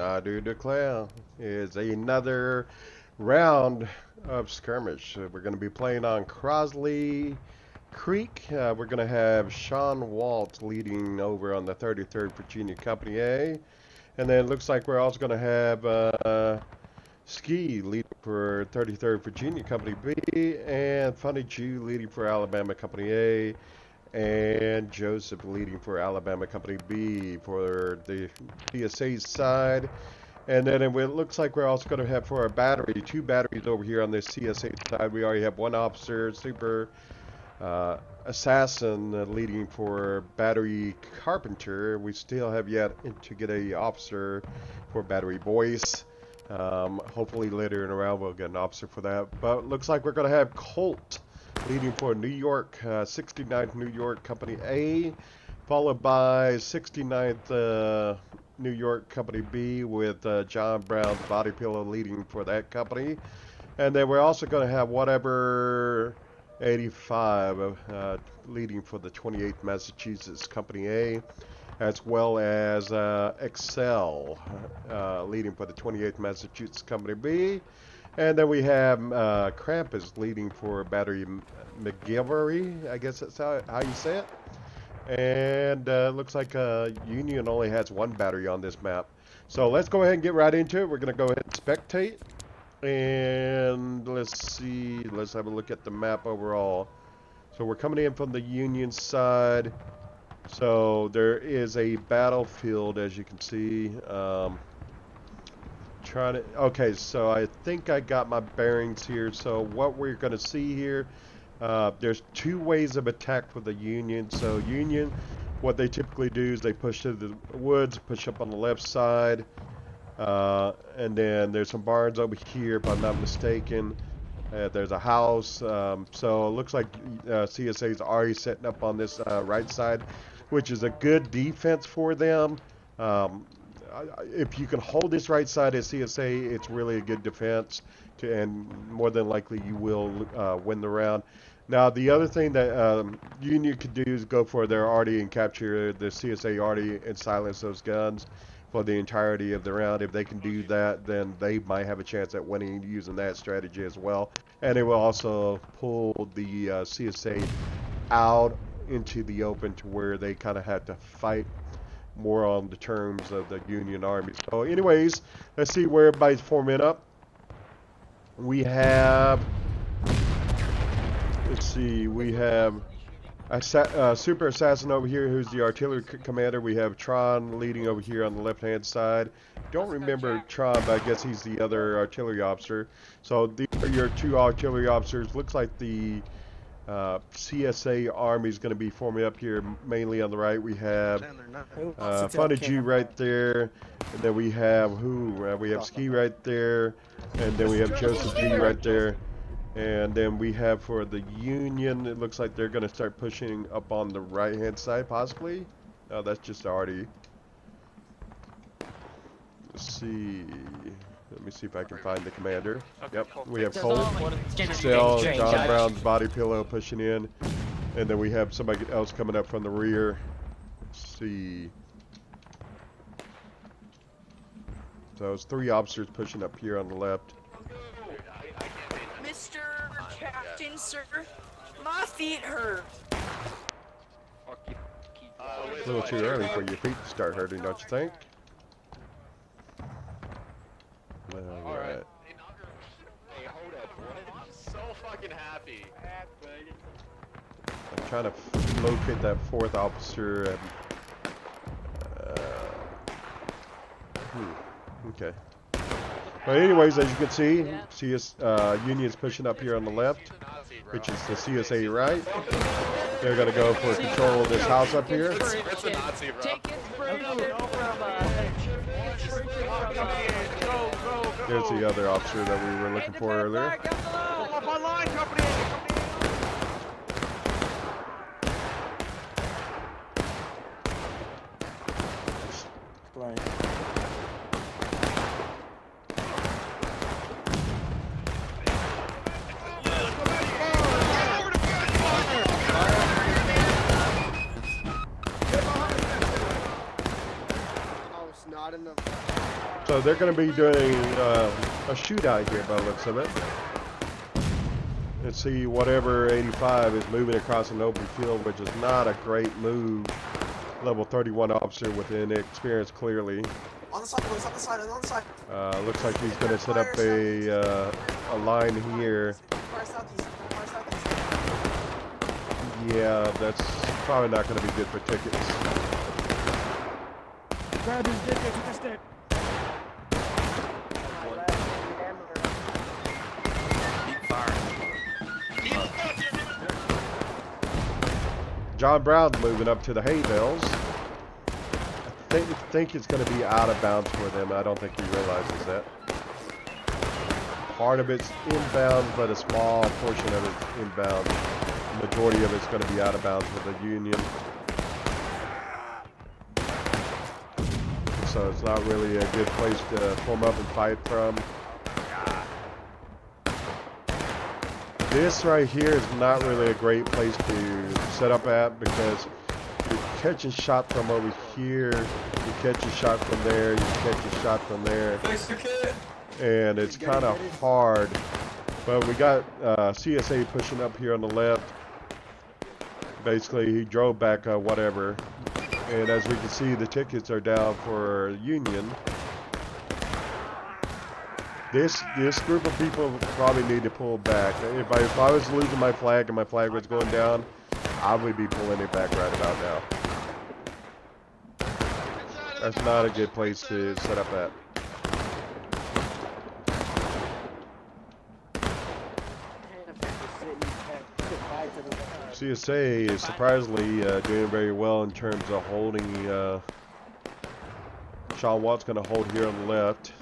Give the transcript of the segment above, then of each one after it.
I do declare, is another round of skirmish. We're going to be playing on Crossley Creek. We're going to have SheinWalt leading over on the 33rd Virginia Company A. And then it looks like we're also going to have Ski leading for 33rd Virginia Company B, and FunnyJew leading for Alabama Company A, and Joseph leading for Alabama Company B for the PSA side. And then it looks like we're also going to have for our battery, 2 batteries over here on this CSA side. We already have 1 officer, Superazassin leading for battery carpenter. We still have yet to get a officer for battery voice. Hopefully later in the round we'll get an officer for that. But it looks like we're going to have Colt leading for New York, 69th New York Company A, followed by 69th New York Company B with John Brown's body pillow leading for that company. And then we're also going to have whatever 85 leading for the 28th Massachusetts Company A, as well as Excel leading for the 28th Massachusetts Company B. And then we have Krampus leading for Battery McGilvery, I guess that's how you say it. And looks like Union only has 1 battery on this map. So let's go ahead and get right into it. We're going to go ahead and spectate. And let's see, let's have a look at the map overall. So we're coming in from the Union side. So there is a battlefield, as you can see. Okay, so I think I got my bearings here. So what we're going to see here, there's 2 ways of attack for the Union. So Union, what they typically do is they push to the woods, push up on the left side. And then there's some barns over here, if I'm not mistaken. There's a house. So it looks like CSA is already setting up on this right side, which is a good defense for them. If you can hold this right side at CSA, it's really a good defense, and more than likely you will win the round. Now, the other thing that Union could do is go for their arty and capture the CSA arty and silence those guns for the entirety of the round. If they can do that, then they might have a chance at winning using that strategy as well. And it will also pull the CSA out into the open to where they kind of have to fight more on the terms of the Union Army. So anyways, let's see where everybody's forming up. We have, let's see, we have a Superazassin over here, who's the artillery commander. We have Tron leading over here on the left-hand side. Don't remember Tron, but I guess he's the other artillery officer. So these are your 2 artillery officers. Looks like the CSA Army is going to be forming up here, mainly on the right. We have FunnyJew right there, and then we have we have Ski right there, and then we have Joseph G right there. And then we have for the Union, it looks like they're going to start pushing up on the right-hand side, possibly. No, that's just already. Let's see. Let me see if I can find the commander. Yep, we have Colt, Excel, John Brown's body pillow pushing in. And then we have somebody else coming up from the rear. Let's see. So it's 3 officers pushing up here on the left. Mr. Captain, sir, my feet hurt. A little too early for your feet to start hurting, don't you think? Alright. Hey, hold up, what? I'm so fucking happy. I'm trying to locate that 4th officer. Okay. But anyways, as you can see, Union's pushing up here on the left, which is the CSA right. They're going to go for control of this house up here. It's a Nazi, bro. There's the other officer that we were looking for earlier. So they're going to be doing a shootout here by the looks of it. Let's see, whatever 85 is moving across an open field, which is not a great move. Level 31 officer with inexperience, clearly. On the side, boys, on the side, on the side. Looks like he's going to set up a line here. Fire southeast, fire southeast. Yeah, that's probably not going to be good for tickets. Grab his dick, get your stick. John Brown moving up to the hay bales. I think it's going to be out of bounds for them. I don't think he realizes that. Part of it's inbound, but a small portion of it's inbound. The majority of it's going to be out of bounds for the Union. So it's not really a good place to form up and fight from. This right here is not really a great place to set up at because you're catching shot from over here, you catch a shot from there, you catch a shot from there, and it's kind of hard. But we got CSA pushing up here on the left. Basically, he drove back whatever, and as we can see, the tickets are down for Union. This group of people probably need to pull back. If I was losing my flag and my flag was going down, I would be pulling it back right about now. That's not a good place to set up at. CSA is surprisingly doing very well in terms of holding. SheinWalt's going to hold here on the left.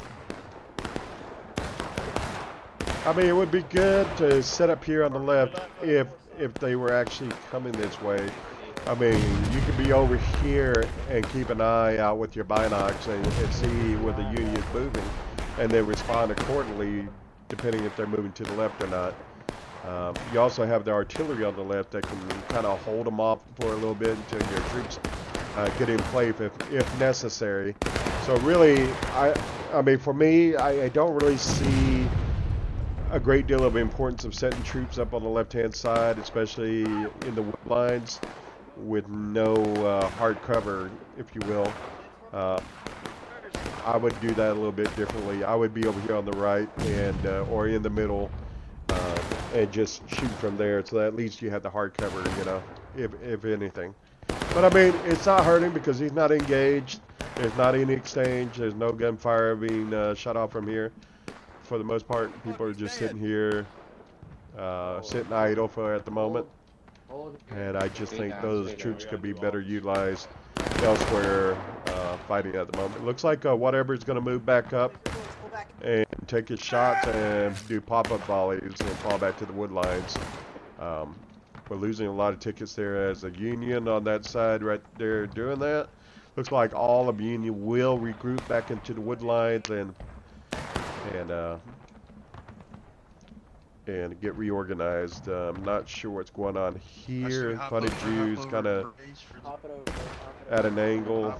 I mean, it would be good to set up here on the left if they were actually coming this way. I mean, you could be over here and keep an eye out with your binocs and see where the Union is moving, and then respond accordingly, depending if they're moving to the left or not. You also have the artillery on the left that can kind of hold them off for a little bit until your troops get in play if necessary. So really, I mean, for me, I don't really see a great deal of importance of setting troops up on the left-hand side, especially in the wood lines with no hard cover, if you will. I would do that a little bit differently. I would be over here on the right and or in the middle and just shoot from there, so that at least you have the hard cover, you know, if anything. But I mean, it's not hurting because he's not engaged. There's not any exchange. There's no gunfire being shot off from here. For the most part, people are just sitting here, sitting idle for at the moment. And I just think those troops could be better utilized elsewhere fighting at the moment. It looks like whatever is going to move back up and take his shots and do pop-up volleys and fall back to the wood lines. We're losing a lot of tickets there as a Union on that side right there doing that. Looks like all of Union will regroup back into the wood lines and get reorganized. I'm not sure what's going on here. FunnyJew's kind of at an angle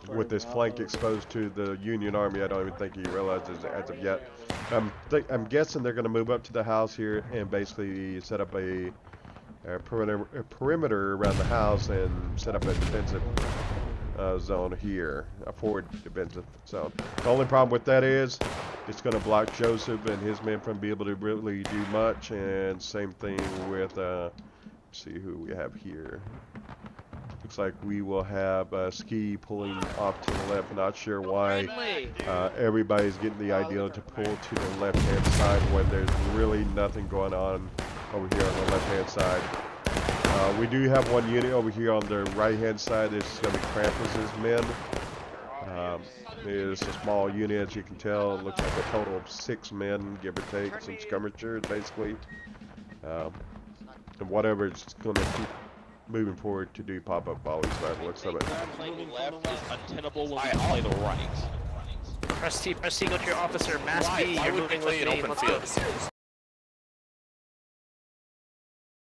with this flank exposed to the Union Army. I don't even think he realizes it as of yet. I'm guessing they're going to move up to the house here and basically set up a perimeter around the house and set up a defensive zone here, a forward defensive zone. The only problem with that is it's going to block Joseph and his men from being able to really do much, and same thing with let's see who we have here. Looks like we will have Ski pulling off to the left. Not sure why everybody's getting the idea to pull to the left hand side when there's really nothing going on over here on the left hand side. We do have one unit over here on the right hand side. This is going to be Krampus's men. It's a small unit, as you can tell. It looks like a total of 6 men, give or take, some skirmishers basically. And whatever is going to keep moving forward to do pop-up volleys by the looks of it. Playing left is untenable when we play the right. Press T, go to your officer, mass B, Why you're would moving we play with an me, open let's field? go.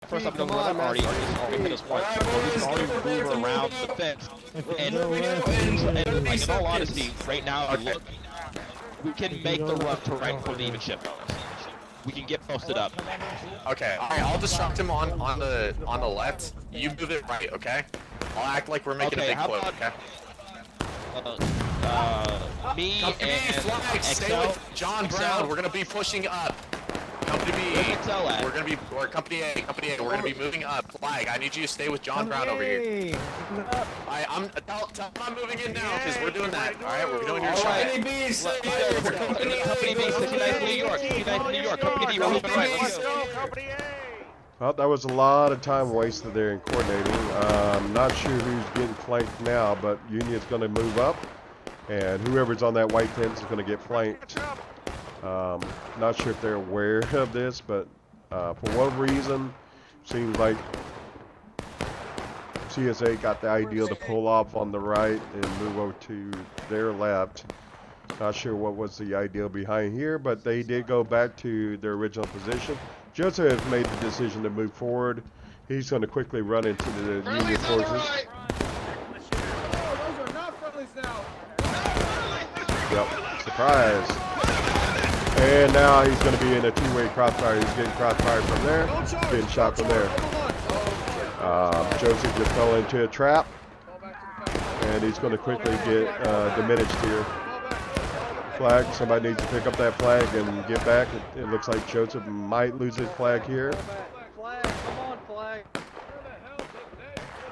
First up, we're already hit us once. We can already move around the fence. And like, in all honesty, right now, look, we can make the run to right for the even ship bonus. We can get posted up. Okay, alright, I'll distract him on the left. You move it right, okay? I'll act like we're making a big flip, okay? Me Company and flag, stay with John Brown. We're gonna be pushing up. Company B, we're Company A, we're gonna be moving up. Flag, I need you to stay with John Brown over here. Tell him I'm moving in now, because we're doing that. Alright, we're doing your shot. Company B, Company B, 69th New York, 69th New York, Company B, we're moving right, let's go. Well, that was a lot of time wasted there in coordinating. Not sure who's getting flanked now, but Union's going to move up, and whoever's on that white fence is going to get flanked. Not sure if they're aware of this, but for what reason, seems like CSA got the idea to pull off on the right and move over to their left. Not sure what was the idea behind here, but they did go back to their original position. Joseph has made the decision to move forward. He's going to quickly run into the Union forces. Yep, surprise. And now he's going to be in a two-way crossfire. He's getting crossfire from there, getting shot from there. Joseph just fell into a trap, and he's going to quickly get diminished here. Flag, somebody needs to pick up that flag and get back. It looks like Joseph might lose his flag here. Flag, come on, flag.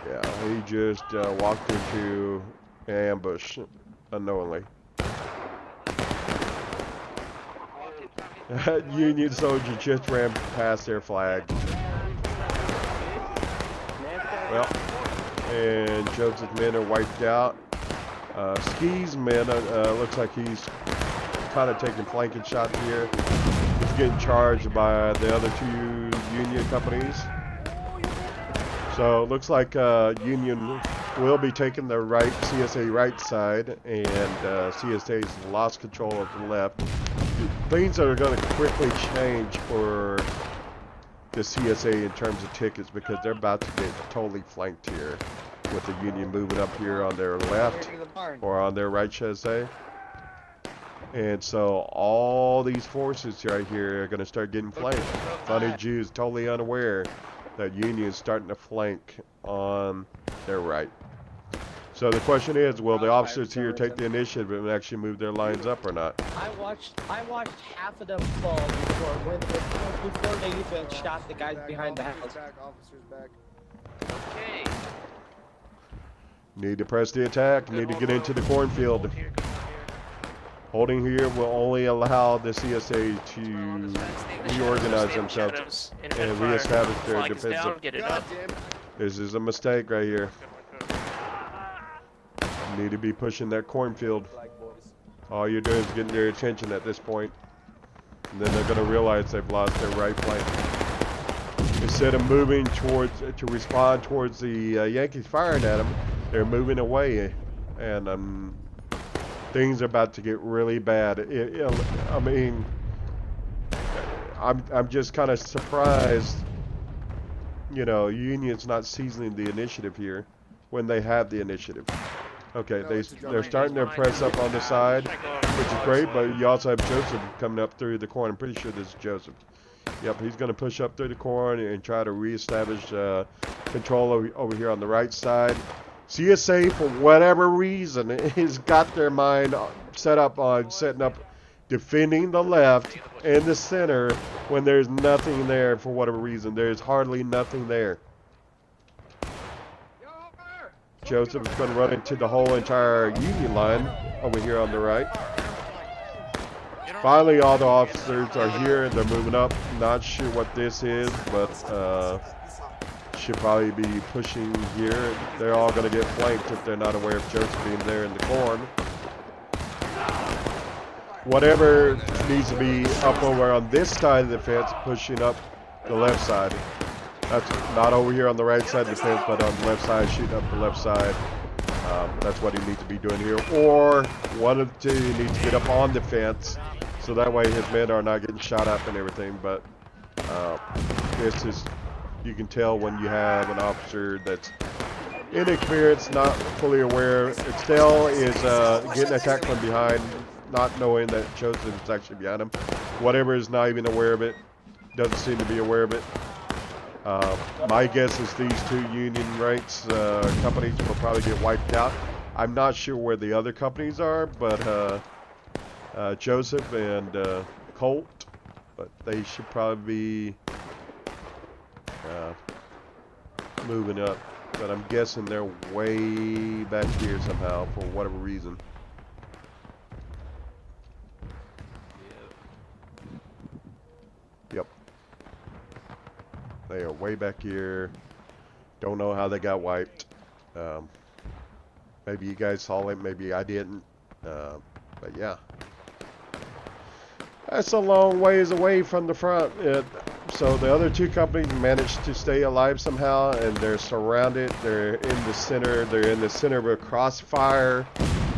Yeah, he just walked into an ambush unknowingly. Union soldier just ran past their flag. Well, and Joseph's men are wiped out. Ski's men, looks like he's kind of taking flanking shots here. He's getting charged by the other two Union companies. So it looks like Union will be taking the right, CSA right side, and CSA's lost control of the left. Things are going to quickly change for the CSA in terms of tickets, because they're about to get totally flanked here with the Union moving up here on their left or on their right, should I say. And so all these forces right here are going to start getting flanked. FunnyJew is totally unaware that Union is starting to flank on their right. So the question is, will the officers here take the initiative and actually move their lines up or not? I watched half of them fall before they even shot the guys behind the house. Okay. Need to press the attack, need to get into the cornfield. Holding here will only allow the CSA to reorganize themselves and reestablish their defensive. This is a mistake right here. Need to be pushing that cornfield. All you're doing is getting their attention at this point. And then they're going to realize they've lost their right flank. Instead of moving towards, to respond towards the Yankees firing at them, they're moving away. And things are about to get really bad. I mean, I'm just kind of surprised, you know, Union's not seizing the initiative here when they have the initiative. Okay, they're starting to press up on the side, which is great, but you also have Joseph coming up through the corn. I'm pretty sure this is Joseph. Yep, he's going to push up through the corn and try to reestablish control over here on the right side. CSA, for whatever reason, has got their mind set up on setting up defending the left and the center when there's nothing there for whatever reason. There's hardly nothing there. Joseph is going to run into the whole entire Union line over here on the right. Finally, all the officers are here and they're moving up. Not sure what this is, but should probably be pushing here. They're all going to get flanked if they're not aware of Joseph being there in the corn. Whatever needs to be up over on this side of the fence, pushing up the left side. That's not over here on the right side of the fence, but on the left side, shooting up the left side. That's what he needs to be doing here. Or one of the two needs to get up on the fence, so that way his men are not getting shot up and everything. But this is You can tell when you have an officer that's inexperienced, not fully aware. Excel is getting attacked from behind, not knowing that Joseph is actually behind him. Whatever is not even aware of it, doesn't seem to be aware of it. My guess is these two union rights companies will probably get wiped out. I'm not sure where the other companies are, but Joseph and Colt, but they should probably be moving up. But I'm guessing they're way back here somehow for whatever reason. Yep. They are way back here. Don't know how they got wiped. Maybe you guys saw it, maybe I didn't. But yeah. That's a long ways away from the front. So the other two companies managed to stay alive somehow, and they're surrounded. They're in the center. They're in the center of a crossfire,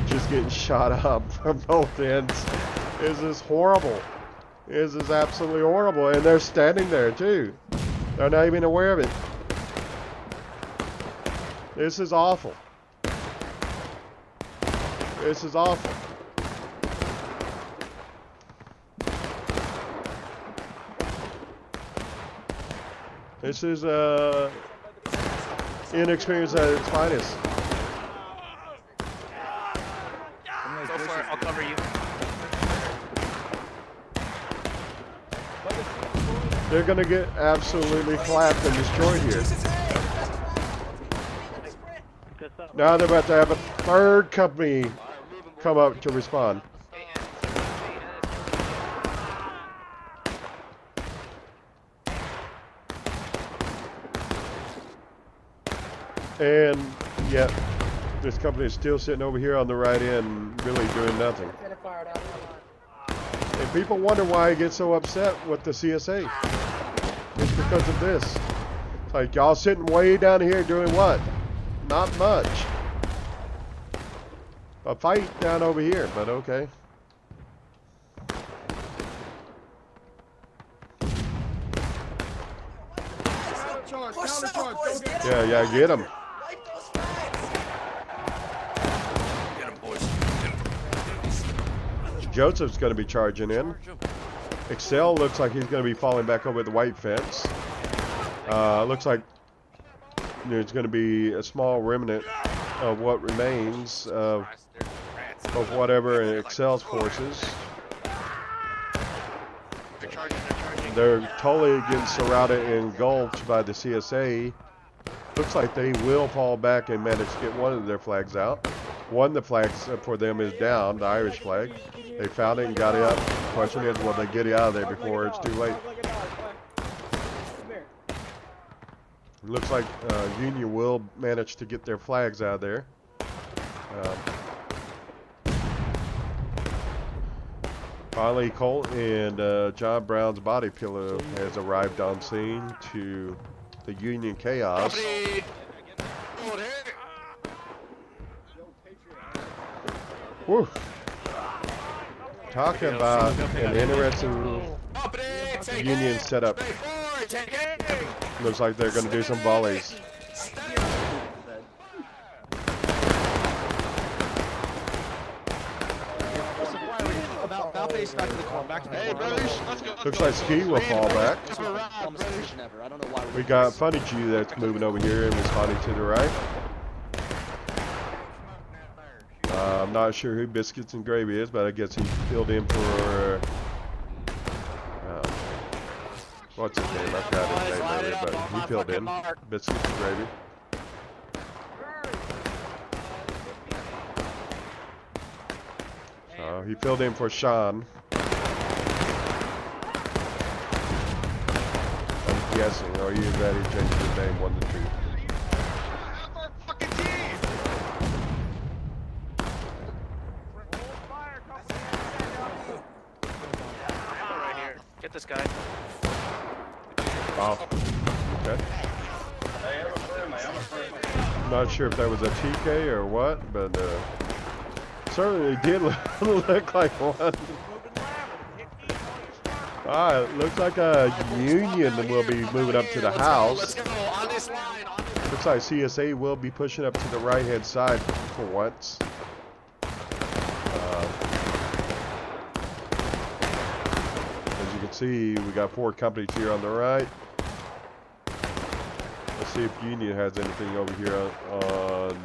just getting shot up from both ends. This is horrible. This is absolutely horrible, and they're standing there too. They're not even aware of it. This is awful. This is awful. This is inexperience at its finest. Go for it, I'll cover you. They're gonna get absolutely clapped and destroyed here. Now they're about to have a third company come up to respond. And yet, this company is still sitting over here on the right end, really doing nothing. And people wonder why I get so upset with the CSA. It's because of this. It's like y'all sitting way down here doing what? Not much. A fight down over here, but okay. Yeah, get him. Joseph's going to be charging in. Excel looks like he's going to be falling back over the white fence. Looks like there's going to be a small remnant of what remains of whatever in Excel's forces. They're totally getting surrounded and engulfed by the CSA. Looks like they will fall back and manage to get one of their flags out. One of the flags for them is down, the Irish flag. They found it and got it up. The question is, will they get it out of there before it's too late? It looks like Union will manage to get their flags out of there. Finally, Colt and John Brown's body pillow has arrived on scene to the Union chaos. Whew. Talking about an interesting Union setup. Looks like they're going to do some volleys. Looks like Ski will fall back. We got FunnyJew that's moving over here and responding to the right. I'm not sure who BiscuitsnGravy is, but I guess he filled in for what's his name? I forgot his name earlier, but he filled in. BiscuitsnGravy. He filled in for Sean. I'm guessing, or you ready to change his name 1 to 2? Right here. Get this guy. Oh, okay. I'm not sure if that was a TK or what, but certainly did look like one. Alright, looks like a Union will be moving up to the house. Let's go on this line. Looks like CSA will be pushing up to the right-hand side for once. As you can see, we got 4 companies here on the right. Let's see if Union has anything over here on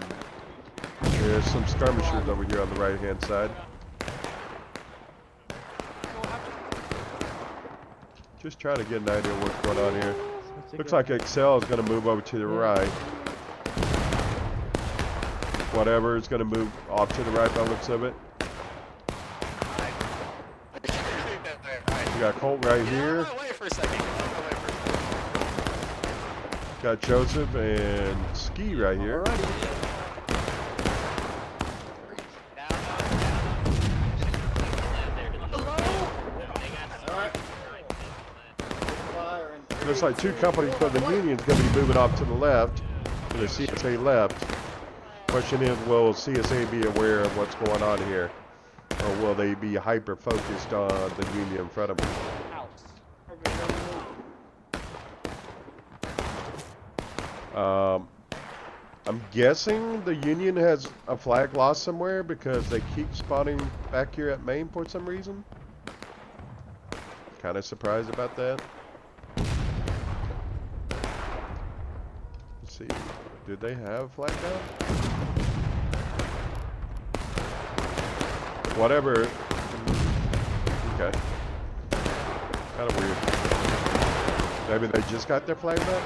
there's some skirmishers over here on the right-hand side. Just trying to get an idea of what's going on here. Looks like Excel is going to move over to the right. Whatever is going to move off to the right by the looks of it. We got Colt right here. Wait for a second. Got Joseph and Ski right here. Looks like 2 companies for the Union's going to be moving off to the left, to the CSA left. Question is, will CSA be aware of what's going on here? Or will they be hyper-focused on the Union in front of them? I'm guessing the Union has a flag lost somewhere because they keep spawning back here at main for some reason. Kind of surprised about that. Let's see, did they have a flag down? Whatever. Okay. Kind of weird. Maybe they just got their flag back?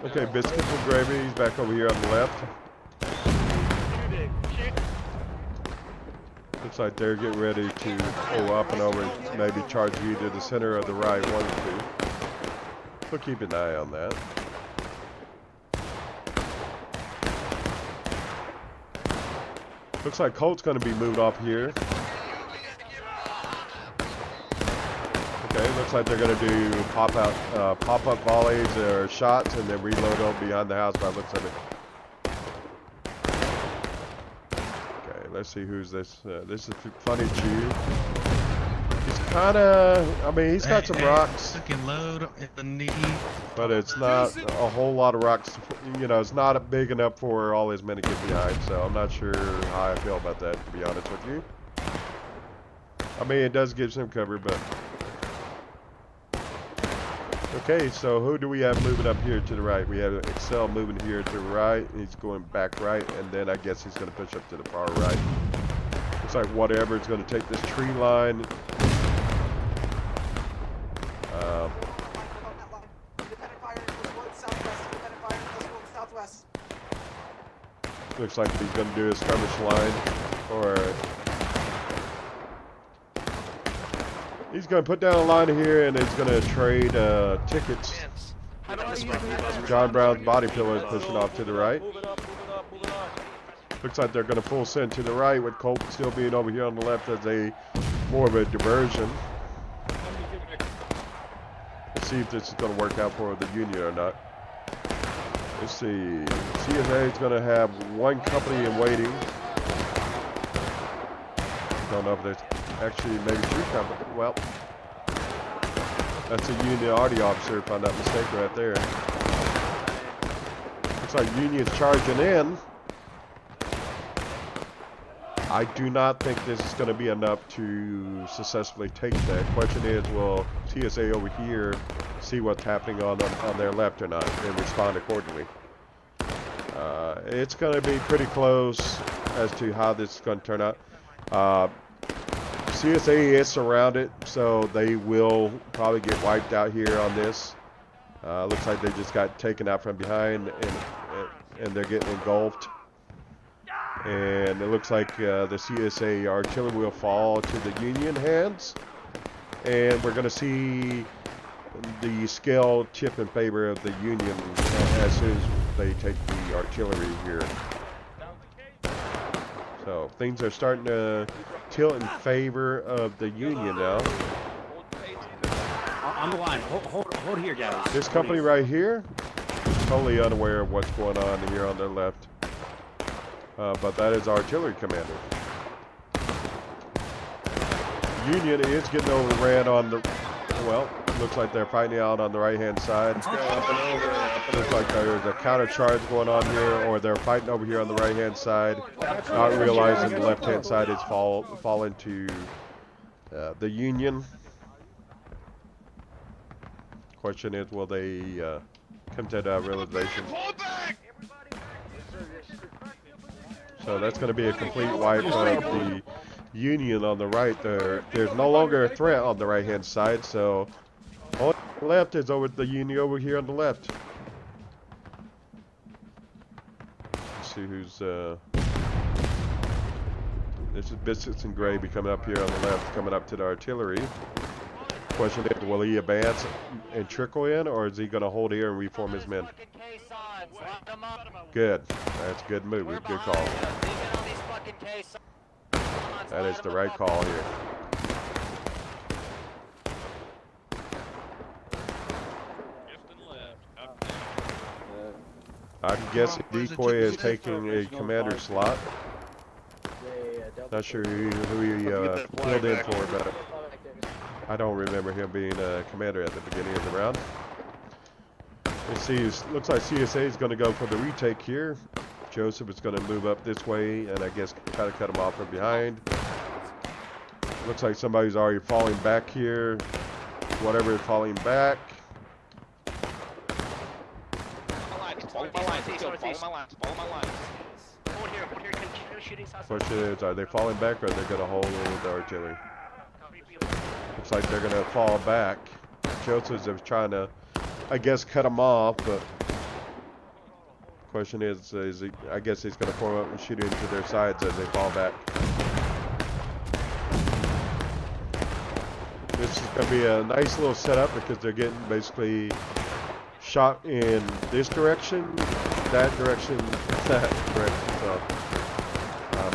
Okay, Biscuits and Gravy, he's back over here on the left. Looks like they're getting ready to pull up and over and maybe charge you to the center of the right, 1 or 2. So keep an eye on that. Looks like Colt's going to be moved off here. Okay, looks like they're going to do pop-up volleys or shots and then reload them behind the house by the looks of it. Okay, let's see who's this. This is FunnyJew. He's kind of, I mean, he's got some rocks. But it's not a whole lot of rocks. You know, it's not big enough for all his men to get behind. So I'm not sure how I feel about that, to be honest with you. I mean, it does give some cover, but... Okay, so who do we have moving up here to the right? We have Excel moving here to the right. He's going back right, and then I guess he's going to push up to the far right. Looks like whatever is going to take this tree line. Looks like he's going to do a skirmish line, or he's going to put down a line here, and he's going to trade tickets. John Brown's body pillar is pushing off to the right. Looks like they're going to full send to the right, with Colt still being over here on the left as a more of a diversion. Let's see if this is going to work out for the Union or not. Let's see. CSA is going to have 1 company in waiting. Don't know if there's actually maybe 3 companies. Well, that's a Union arty officer, if I'm not mistaken, right there. Looks like Union's charging in. I do not think this is going to be enough to successfully take that. Question is, will TSA over here see what's happening on their left or not and respond accordingly? It's going to be pretty close as to how this is going to turn out. CSA is surrounded, so they will probably get wiped out here on this. Looks like they just got taken out from behind, and they're getting engulfed. And it looks like the CSA artillery will fall to the Union hands. And we're going to see the scale tip in favor of the Union as soon as they take the artillery here. So things are starting to tilt in favor of the Union now. On the line. Hold here, guys. This company right here totally unaware of what's going on here on their left. But that is artillery commander. Union is getting overran on the, well, looks like they're fighting out on the right-hand side. Looks like there's a counter charge going on here, or they're fighting over here on the right-hand side, not realizing the left-hand side is fallen to the Union. Question is, will they come to that realization? So that's going to be a complete wipe of the Union on the right there. There's no longer a threat on the right-hand side, so all left is over the Union over here on the left. Let's see who's this is BiscuitsnGravy coming up here on the left, coming up to the artillery. Question is, will he advance and trickle in, or is he going to hold here and reform his men? Good. That's a good move. Good call. That is the right call here. I'm guessing Decoy is taking a commander slot. Not sure who he filled in for, but I don't remember him being a commander at the beginning of the round. Let's see, looks like CSA is going to go for the retake here. Joseph is going to move up this way and I guess try to cut him off from behind. Looks like somebody's already falling back here. Whatever is falling back. Question is, are they falling back or are they going to hold with the artillery? Looks like they're going to fall back. Joseph is trying to, I guess, cut them off, but question is he, I guess he's going to form up and shoot into their sides as they fall back. This is going to be a nice little setup because they're getting basically shot in this direction, that direction, that direction. So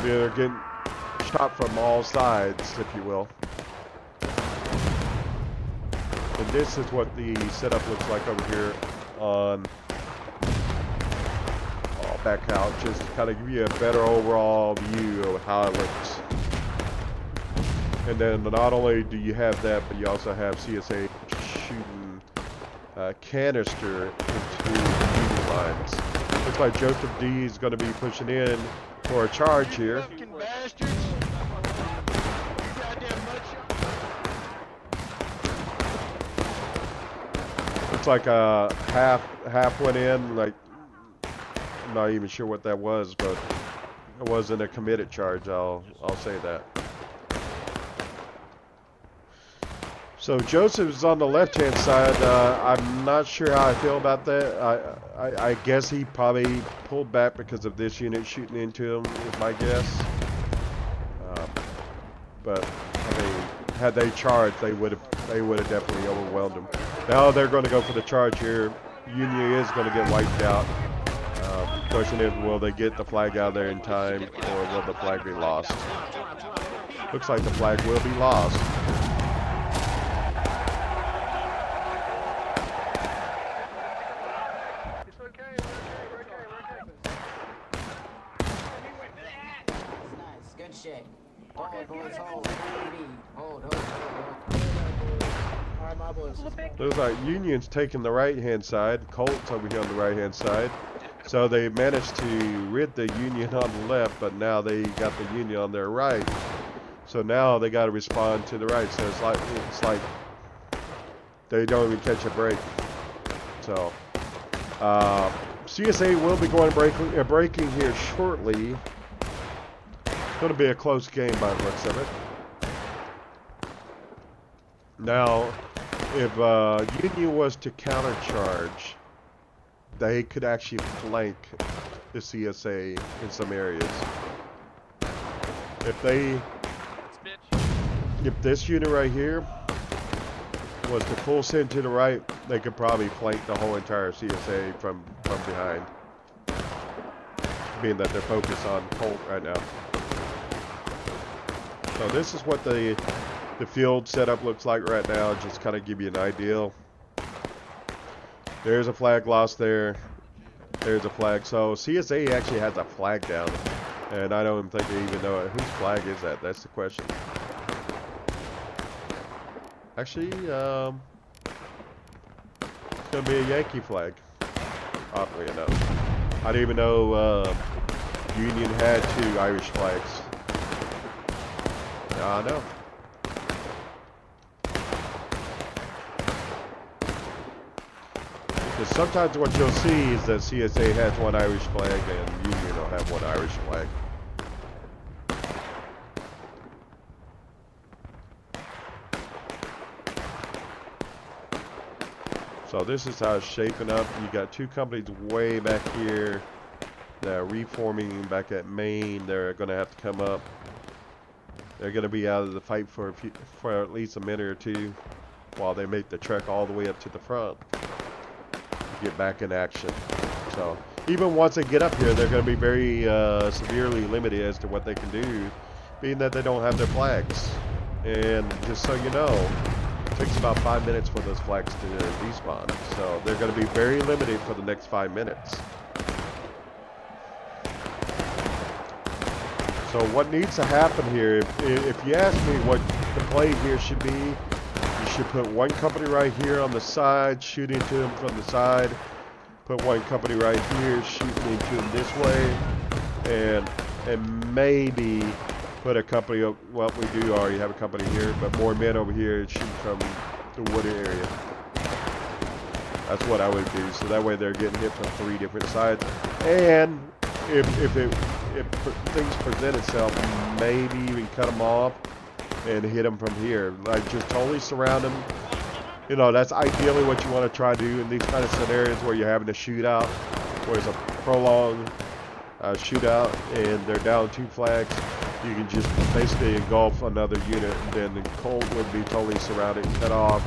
they're getting shot from all sides, if you will. And this is what the setup looks like over here on back out, just to kind of give you a better overall view of how it looks. And then not only do you have that, but you also have CSA shooting canister into the Union lines. Looks like Joseph D is going to be pushing in for a charge here. Looks like half went in, like I'm not even sure what that was, but it wasn't a committed charge, I'll say that. So Joseph is on the left-hand side. I'm not sure how I feel about that. I guess he probably pulled back because of this unit shooting into him, is my guess. But I mean, had they charged, they would have definitely overwhelmed him. Now they're going to go for the charge here. Union is going to get wiped out. Question is, will they get the flag out there in time, or will the flag be lost? Looks like the flag will be lost. Good shit. Hold. Looks like Union's taking the right-hand side. Colt's over here on the right-hand side. So they managed to rid the Union on the left, but now they got the Union on their right. So now they got to respond to the right. So it's like they don't even catch a break. So CSA will be going breaking here shortly. It's going to be a close game by the looks of it. Now, if Union was to countercharge, they could actually flank the CSA in some areas. If this unit right here was to full send to the right, they could probably flank the whole entire CSA from behind. Being that they're focused on Colt right now. So this is what the field setup looks like right now, just kind of give you an idea. There's a flag lost there. There's a flag. So CSA actually has a flag down, and I don't even think they even know it. Whose flag is that? That's the question. Actually, it's gonna be a Yankee flag. Oddly enough, I didn't even know Union had 2 Irish flags. Now I know. Because sometimes what you'll see is that CSA has 1 Irish flag and Union will have 1 Irish flag. So this is how it's shaping up. You got 2 companies way back here that are reforming back at Maine. They're going to have to come up. They're going to be out of the fight for at least a minute or 2 while they make the trek all the way up to the front to get back in action. So even once they get up here, they're going to be very severely limited as to what they can do, being that they don't have their flags. And just so you know, it takes about 5 minutes for those flags to despawn. So they're going to be very limited for the next 5 minutes. So what needs to happen here, if you ask me what the play here should be, you should put 1 company right here on the side, shoot into them from the side. Put 1 company right here, shooting into them this way. And maybe put a company up. Well, we do already have a company here, but more men over here shooting from the wooded area. That's what I would do. So that way they're getting hit from 3 different sides. And if things present itself, maybe even cut them off and hit them from here. Like just totally surround them. You know, that's ideally what you want to try to do in these kind of scenarios where you're having a shootout, where it's a prolonged shootout and they're down 2 flags. You can just basically engulf another unit, and then the Colt would be totally surrounded and cut off,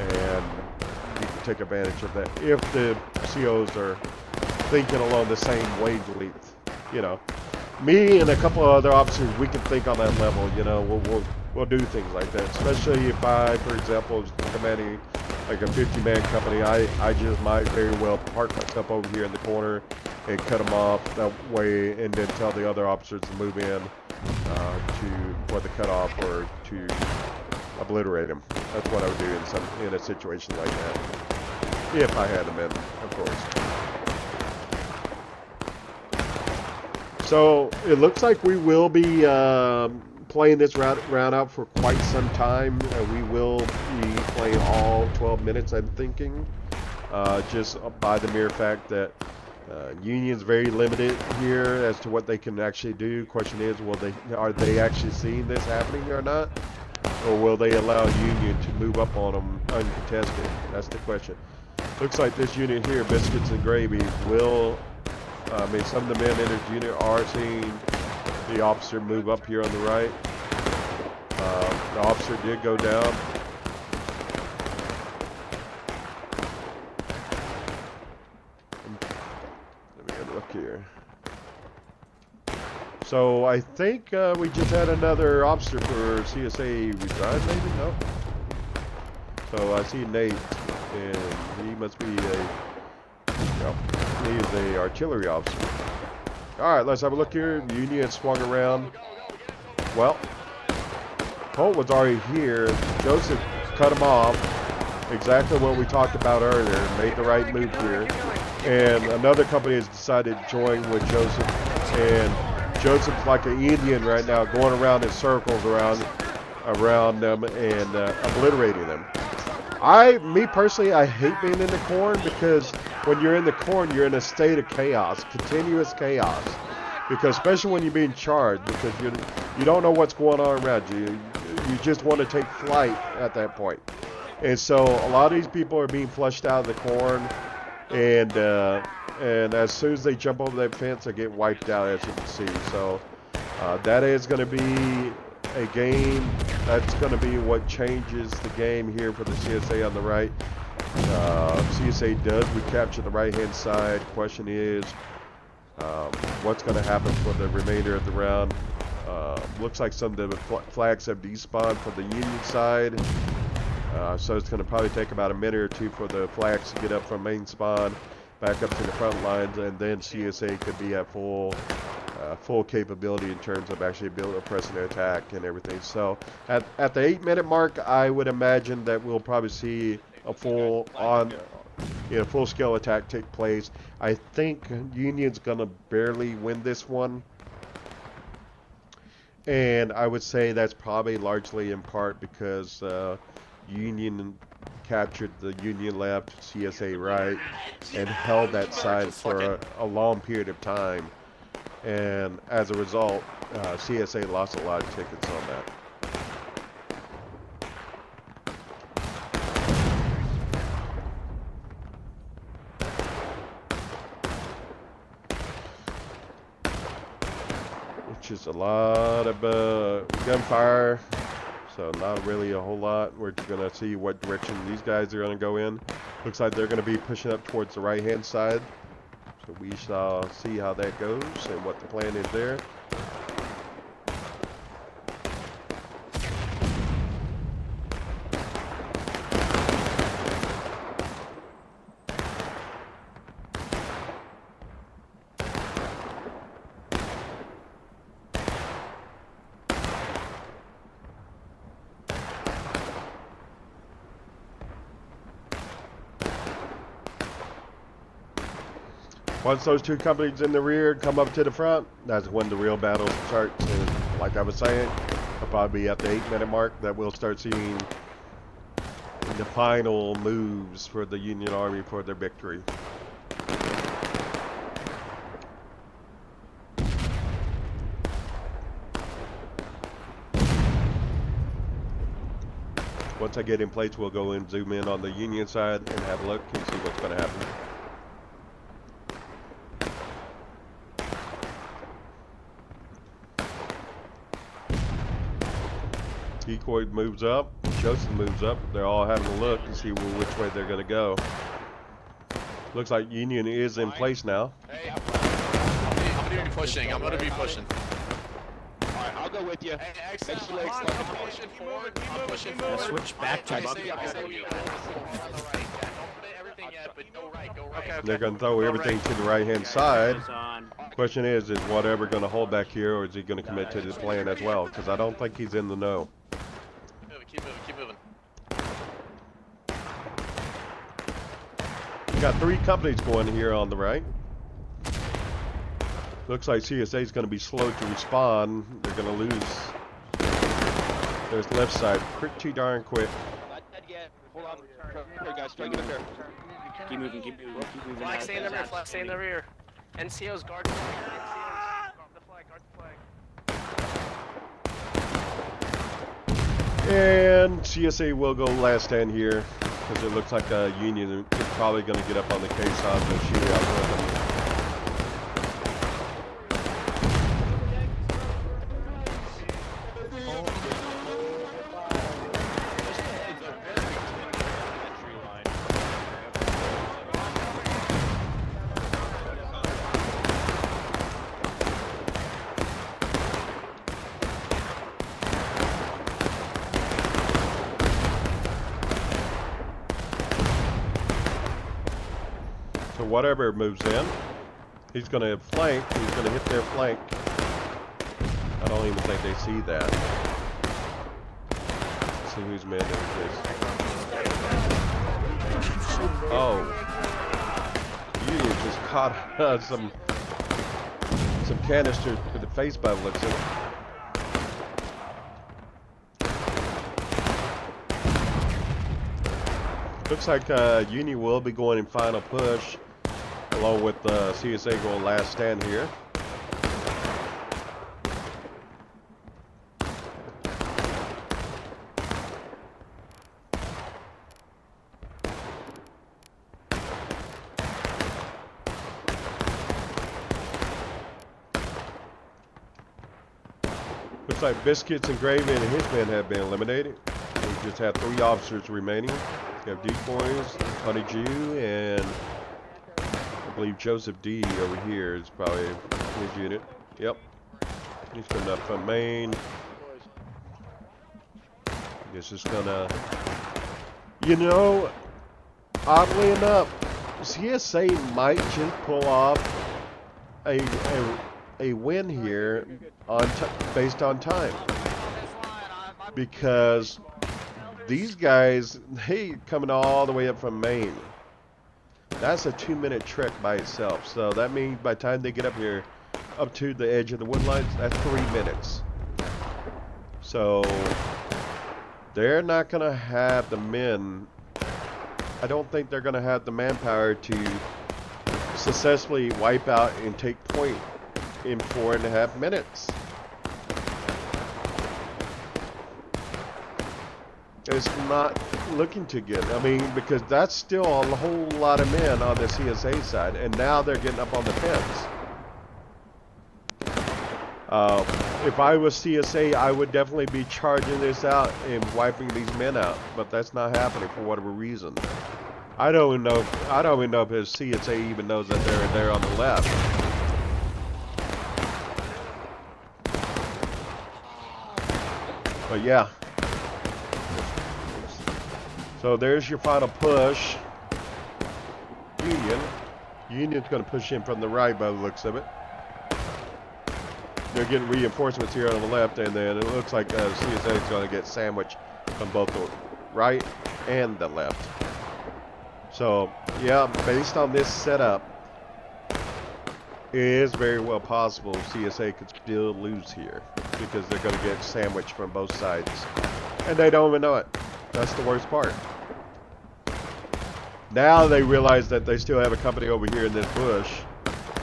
and you can take advantage of that if the COs are thinking along the same wavelength. You know, me and a couple of other officers, we can think on that level. You know, we'll do things like that. Especially if I, for example, was commanding like a 50-man company, I just might very well park myself over here in the corner and cut them off that way, and then tell the other officers to move in for the cutoff or to obliterate them. That's what I would do in a situation like that, if I had them in, of course. So it looks like we will be playing this round out for quite some time. We will be playing all 12 minutes, I'm thinking, just by the mere fact that Union's very limited here as to what they can actually do. Question is, are they actually seeing this happening or not? Or will they allow Union to move up on them uncontested? That's the question. Looks like this unit here, BiscuitsnGravy, will, some of the men in this unit are seeing the officer move up here on the right. The officer did go down. Here. So I think we just had another officer for CSA resigned, maybe? No. So I see Nate, and he must be he's a artillery officer. Alright, let's have a look here. Union swung around. Well, Colt was already here. Joseph cut him off. Exactly what we talked about earlier. Made the right move here. And another company has decided to join with Joseph, and Joseph's like an Indian right now, going around in circles around them and obliterating them. Me personally, I hate being in the corn, because when you're in the corn, you're in a state of chaos, continuous chaos. Because especially when you're being charged, because you don't know what's going on around you. You just want to take flight at that point. And so a lot of these people are being flushed out of the corn. And as soon as they jump over that fence, they get wiped out, as you can see. So that is going to be a game. That's going to be what changes the game here for the CSA on the right. CSA does recapture the right-hand side. Question is, what's going to happen for the remainder of the round? Looks like some of the flags have despawned for the Union side. So it's going to probably take about a minute or 2 for the flags to get up from main spawn. back up to the front lines, and then CSA could be at full capability in terms of actually pressing their attack and everything. So at the 8-minute mark, I would imagine that we'll probably see a full scale attack take place. I think Union's gonna barely win this one, and I would say that's probably largely in part because Union captured the Union left, CSA right, and held that side for a long period of time. And as a result, CSA lost a lot of tickets on that. Which is a lot of gunfire. So not really a whole lot. We're going to see what direction these guys are going to go in. Looks like they're going to be pushing up towards the right-hand side. So we shall see how that goes and what the plan is there. Once those two companies in the rear come up to the front, that's when the real battle starts. And like I was saying, it'll probably be at the 8-minute mark that we'll start seeing the final moves for the Union Army for their victory. Once I get in place, we'll go and zoom in on the Union side and have a look and see what's going to happen. Decoy moves up, Joseph moves up. They're all having a look to see which way they're going to go. Looks like Union is in place now. Hey, I'm going to be pushing. I'm going to be pushing. Alright, I'll go with you. Hey, I'm pushing forward. I'm pushing forward. Switch back to Don't put everything yet, but go right, go right. Okay. They're going to throw everything to the right-hand side. Question is whatever going to hold back here, or is he going to commit to this plan as well? Because I don't think he's in the know. Keep moving. We got 3 companies going here on the right. Looks like CSA is going to be slow to respond. They're going to lose. There's left side pretty darn quick. Not dead yet. Hold on. Here, guys. Try to get up there. Keep moving. Flag, stay in the rear. Flag, stay in the rear. NCO's guard the flag. Guard the flag. And CSA will go last stand here because it looks like Union is probably going to get up on the caisson and shoot out with them. Whatever moves in, he's going to flank. He's going to hit their flank. I don't even think they see that. Let's see who's man is. Oh, you just caught some canister with the face bubble. Looks like. Looks like Uni will be going in final push, along with CSA going last stand here. Looks like BiscuitsnGravy and his men have been eliminated. We just have 3 officers remaining. We have Decoys, FunnyJew, and I believe Joseph D over here is probably his unit. Yep. He's coming up from Maine. This is gonna, you know, oddly enough, CSA might just pull off a win here on based on time, because these guys, they coming all the way up from Maine. That's a 2-minute trek by itself. So that means by the time they get up here, up to the edge of the woodlines, that's 3 minutes. So they're not going to have the men. I don't think they're going to have the manpower to successfully wipe out and take point in 4.5 minutes. It's not looking too good. I mean, because that's still a whole lot of men on the CSA side, and now they're getting up on the fence. If I was CSA, I would definitely be charging this out and wiping these men out, but that's not happening for whatever reason. I don't even know if his CSA even knows that they're there on the left. But yeah. So there's your final push. Union's going to push in from the right by the looks of it. They're getting reinforcements here on the left, and then it looks like CSA is going to get sandwiched from both the right and the left. So, yeah, based on this setup, it is very well possible CSA could still lose here, because they're going to get sandwiched from both sides. And they don't even know it. That's the worst part. Now they realize that they still have a company over here in this bush,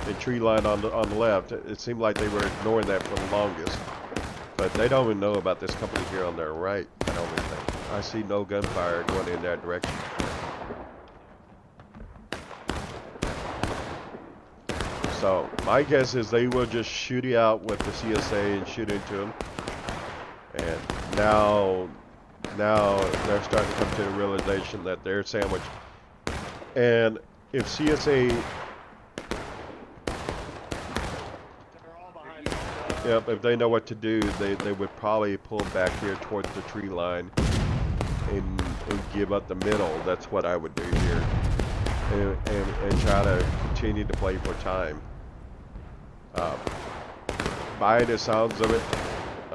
the tree line on the left. It seemed like they were ignoring that for the longest. But they don't even know about this company here on their right, I don't even think. I see no gunfire going in that direction. So my guess is they will just shoot you out with the CSA and shoot into them. And now they're starting to come to the realization that they're sandwiched. And if CSA, if they know what to do, they would probably pull back here towards the tree line and give up the middle. That's what I would do here, and try to continue to play for time. By the sounds of it,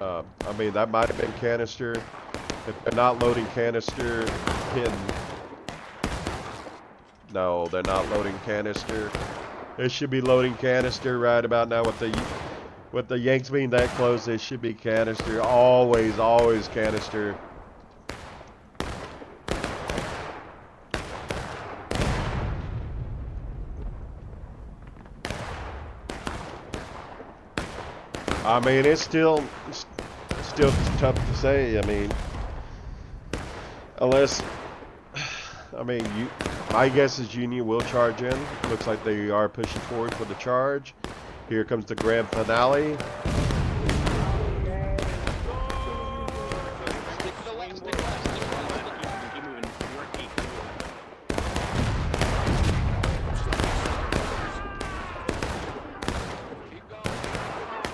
I mean, that might have been canister. If they're not loading canister, no, they're not loading canister. They should be loading canister right about now. With the Yanks being that close, they should be canister. Always canister. I mean, it's still tough to say. I mean, unless, I mean, my guess is Union will charge in. Looks like they are pushing forward for the charge. Here comes the grand finale.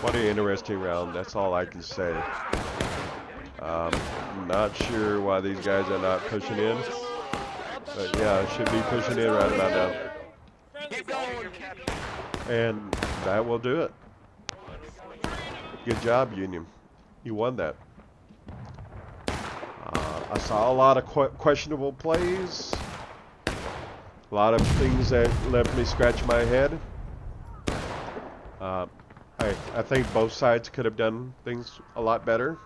What an interesting round, that's all I can say. Not sure why these guys are not pushing in. But yeah, it should be pushing in right about now. And that will do it. Good job, Union. You won that. I saw a lot of questionable plays. A lot of things that left me scratching my head. I think both sides could have done things a lot better.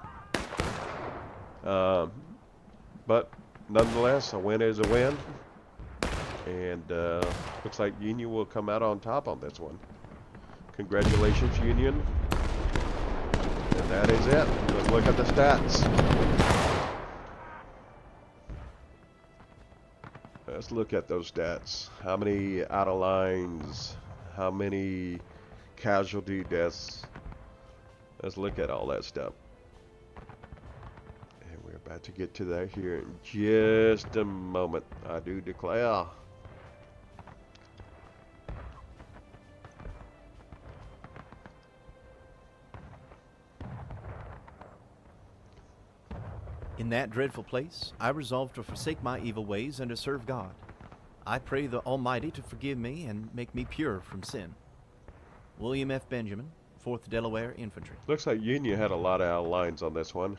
But nonetheless, a win is a win. And looks like Union will come out on top on this one. Congratulations, Union. And that is it. Let's look at the stats. Let's look at those stats. How many out of lines? How many casualty deaths? Let's look at all that stuff. And we're about to get to that here in just a moment. I do declare. In that dreadful place, I resolved to forsake my evil ways and to serve God. I pray the Almighty to forgive me and make me pure from sin. William F. Benjamin, 4th Delaware Infantry. Looks like Union had a lot of lines on this one.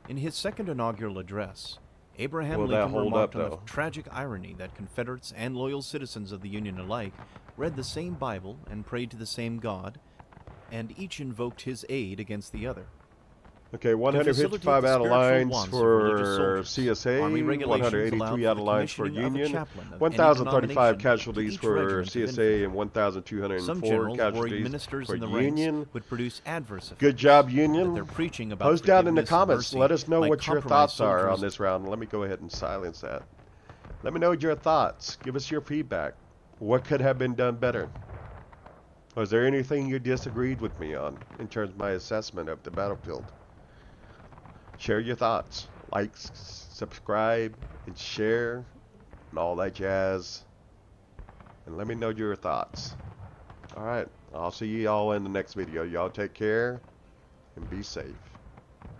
In his second inaugural address, Abraham Will that Lincoln hold remarked up, on the though? tragic irony that Confederates and loyal citizens of the Union alike read the same Bible and prayed to the same God, and each invoked his aid against the other. Okay, To 155 facilitate the out of spiritual lines wants of for religious soldiers, Army CSA, regulations allowed 183 for out the of lines for commissioning of a Union, chaplain of any 1,035 denomination casualties to each for regiment of CSA, infantry. and Some 1,204 generals worried casualties ministers for in the ranks Union. would produce adverse effects. Good job, That Union. their preaching about Post down in the forgiveness and comments. mercy Let us know might what your compromise thoughts are on soldiers. this round. Let me go ahead and silence that. Let me know your thoughts. Give us your feedback. What could have been done better? Was there anything you disagreed with me on in terms of my assessment of the battlefield? Share your thoughts. Like, subscribe, and share, and all that jazz. And let me know your thoughts. Alright, I'll see you all in the next video. Y'all take care, and be safe.